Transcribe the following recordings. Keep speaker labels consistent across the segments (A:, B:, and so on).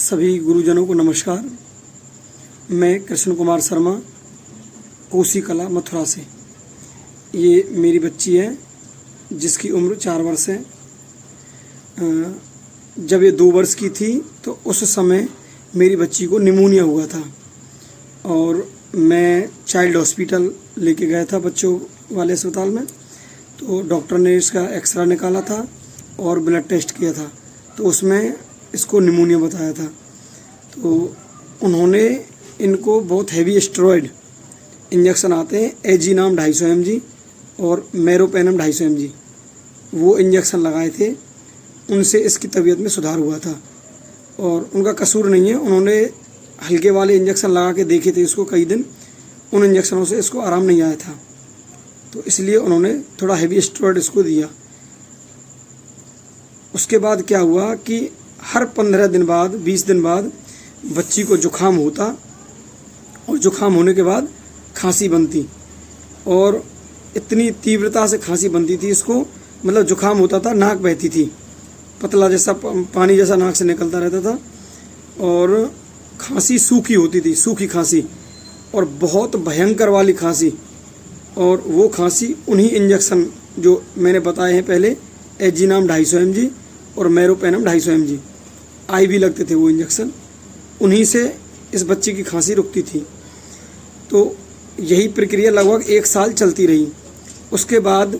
A: सभी गुरुजनों को नमस्कार। मैं कृष्ण कुमार शर्मा, कोसी कला मथुरा से। ये मेरी बच्ची है जिसकी उम्र 4 वर्ष है। जब ये 2 वर्ष की थी तो उस समय मेरी बच्ची को निमोनिया हुआ था और मैं चाइल्ड हॉस्पिटल लेके गया था, बच्चों वाले अस्पताल में। तो डॉक्टर ने इसका एक्सरे निकाला था और ब्लड टेस्ट किया था, तो उसमें इसको निमोनिया बताया था। तो उन्होंने इनको बहुत हैवी स्टेरॉयड इंजेक्शन आते हैं, एजीनाम 250 mg और मेरोपेनम 250 mg, वो इंजेक्शन लगाए थे। उनसे इसकी तबीयत में सुधार हुआ था और उनका कसूर नहीं है। उन्होंने हल्के वाले इंजेक्शन लगा के देखे थे इसको कई दिन, उन इंजेक्शनों से इसको आराम नहीं आया था, तो इसलिए उन्होंने थोड़ा हैवी स्टेरॉयड इसको दिया। उसके बाद क्या हुआ कि हर 15 दिन बाद 20 दिन बाद बच्ची को जुखाम होता और जुखाम होने के बाद खांसी बनती, और इतनी तीव्रता से खांसी बनती थी इसको, मतलब जुखाम होता था, नाक बहती थी, पतला जैसा पानी जैसा नाक से निकलता रहता था, और खांसी सूखी होती थी, सूखी खांसी और बहुत भयंकर वाली खांसी। और वो खांसी उन्हीं इंजेक्शन जो मैंने बताए हैं पहले, एजीनाम 250 mg और मेरोपेनम 250 mg IV लगते थे वो इंजेक्शन, उन्हीं से इस बच्चे की खांसी रुकती थी। तो यही प्रक्रिया लगभग 1 साल चलती रही। उसके बाद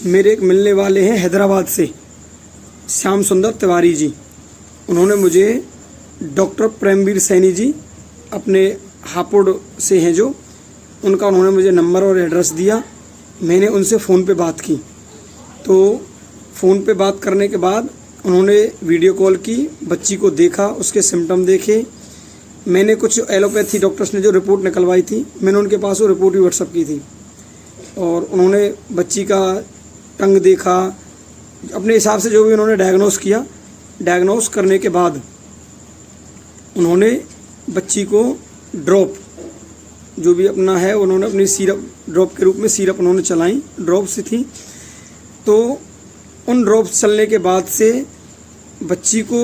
A: मेरे एक मिलने वाले हैं हैदराबाद से, श्याम सुंदर तिवारी जी। उन्होंने मुझे डॉक्टर प्रेमवीर सैनी जी अपने हापुड़ से हैं जो, उनका उन्होंने मुझे नंबर और एड्रेस दिया। मैंने उनसे फ़ोन पे बात की, तो फ़ोन पे बात करने के बाद उन्होंने वीडियो कॉल की, बच्ची को देखा, उसके सिम्टम देखे। मैंने कुछ एलोपैथी डॉक्टर्स ने जो रिपोर्ट निकलवाई थी, मैंने उनके पास वो रिपोर्ट भी व्हाट्सअप की थी, और उन्होंने बच्ची का टंग देखा, अपने हिसाब से जो भी उन्होंने डायग्नोस किया। डायग्नोस करने के बाद उन्होंने बच्ची को ड्रॉप जो भी अपना है, उन्होंने अपनी सिरप ड्रॉप के रूप में सिरप उन्होंने चलाई, ड्रॉप से थी। तो उन ड्रॉप चलने के बाद से बच्ची को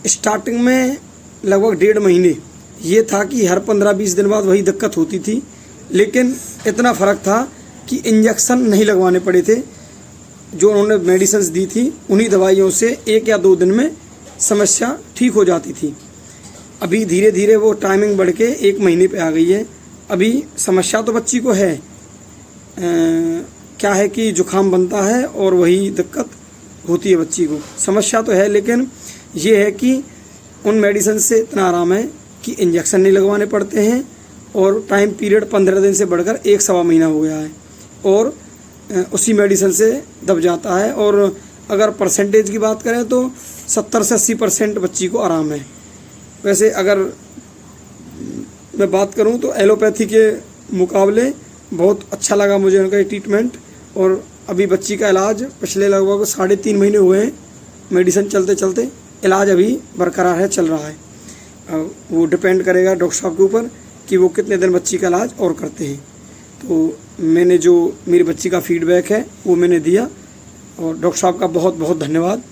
A: स्टार्टिंग में लगभग 1.5 महीने ये था कि हर 15-20 दिन बाद वही दिक्कत होती थी, लेकिन इतना फ़र्क था कि इंजेक्शन नहीं लगवाने पड़े थे। जो उन्होंने मेडिसिन्स दी थी, उन्हीं दवाइयों से 1 या 2 दिन में समस्या ठीक हो जाती थी। अभी धीरे धीरे वो टाइमिंग बढ़ के 1 महीने पे आ गई है। अभी समस्या तो बच्ची को है, क्या है कि जुखाम बनता है और वही दिक्कत होती है बच्ची को। समस्या तो है, लेकिन ये है कि उन मेडिसिन से इतना आराम है कि इंजेक्शन नहीं लगवाने पड़ते हैं, और टाइम पीरियड 15 दिन से बढ़कर 1-1.25 महीना हो गया है, और उसी मेडिसिन से दब जाता है। और अगर परसेंटेज की बात करें तो 70 से 80% बच्ची को आराम है। वैसे अगर मैं बात करूं तो एलोपैथी के मुकाबले बहुत अच्छा लगा मुझे उनका ट्रीटमेंट। और अभी बच्ची का इलाज पिछले लगभग 3.5 महीने हुए हैं, मेडिसिन चलते चलते इलाज अभी बरकरार है, चल रहा है। वो डिपेंड करेगा डॉक्टर साहब के ऊपर कि वो कितने दिन बच्ची का इलाज और करते हैं। तो मैंने जो मेरी बच्ची का फीडबैक है वो मैंने दिया, और डॉक्टर साहब का बहुत बहुत धन्यवाद।